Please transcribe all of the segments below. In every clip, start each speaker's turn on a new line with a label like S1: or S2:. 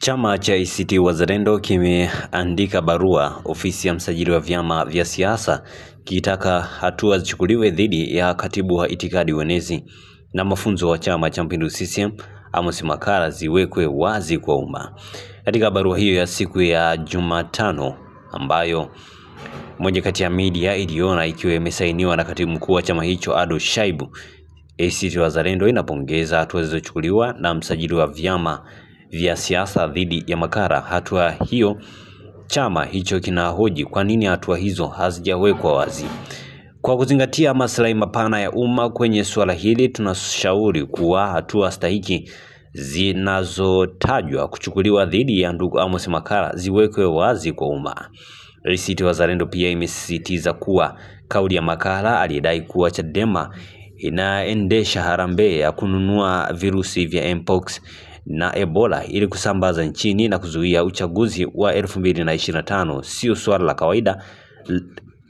S1: Chama cha ACT Wazalendo kimeandika barua ofisi ya msajili wa vyama vya siasa kitaka hatua zichukuliwe dhidi ya katibu wa itikadi uenezi na mafunzo wa Chama cha Mapinduzi CCM Amos Makalla ziwekwe wazi kwa umma. Katika barua hiyo ya siku ya Jumatano ambayo moja kati ya media iliona ikiwa imesainiwa na katibu mkuu wa chama hicho Ado Shaibu, ACT Wazalendo inapongeza hatua zilizochukuliwa na msajili wa vyama vya siasa dhidi ya Makalla. Hatua hiyo chama hicho kinahoji kwa nini hatua hizo hazijawekwa wazi. Kwa kuzingatia maslahi mapana ya umma kwenye suala hili, tunashauri kuwa hatua stahiki zinazotajwa kuchukuliwa dhidi ya ndugu Amos Makalla ziwekwe wazi kwa umma. ACT Wazalendo pia imesisitiza kuwa kauli ya Makalla aliyedai kuwa Chadema inaendesha harambee ya kununua virusi vya Mpox na Ebola ili kusambaza nchini na kuzuia uchaguzi wa 2025 sio swala la kawaida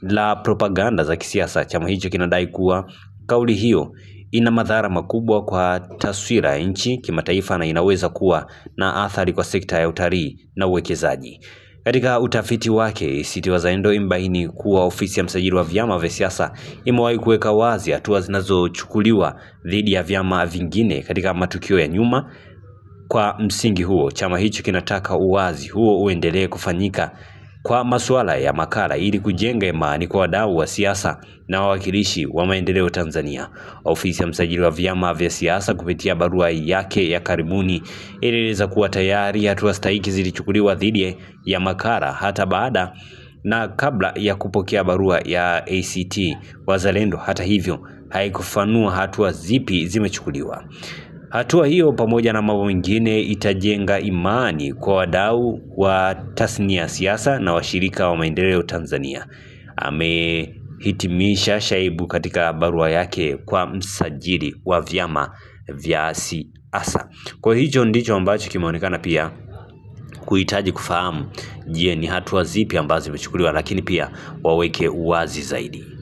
S1: la propaganda za kisiasa. Chama hicho kinadai kuwa kauli hiyo ina madhara makubwa kwa taswira ya nchi kimataifa na inaweza kuwa na athari kwa sekta ya utalii na uwekezaji. Katika utafiti wake, ACT Wazalendo imebaini kuwa ofisi ya msajili wa vyama vya siasa imewahi kuweka wazi hatua zinazochukuliwa dhidi ya vyama vingine katika matukio ya nyuma. Kwa msingi huo, chama hicho kinataka uwazi huo uendelee kufanyika kwa masuala ya Makalla ili kujenga imani kwa wadau wa siasa na wawakilishi wa maendeleo Tanzania. Ofisi ya msajili wa vyama vya siasa kupitia barua yake ya karibuni ilieleza kuwa tayari hatua stahiki zilichukuliwa dhidi ya Makalla hata baada na kabla ya kupokea barua ya ACT Wazalendo. Hata hivyo, haikufanua hatua zipi zimechukuliwa. Hatua hiyo pamoja na mambo mengine itajenga imani kwa wadau wa tasnia ya siasa na washirika wa maendeleo Tanzania, amehitimisha Shaibu katika barua yake kwa msajili wa vyama vya siasa. Kwa hicho ndicho ambacho kimeonekana pia kuhitaji kufahamu, je, ni hatua zipi ambazo zimechukuliwa, lakini pia waweke uwazi zaidi.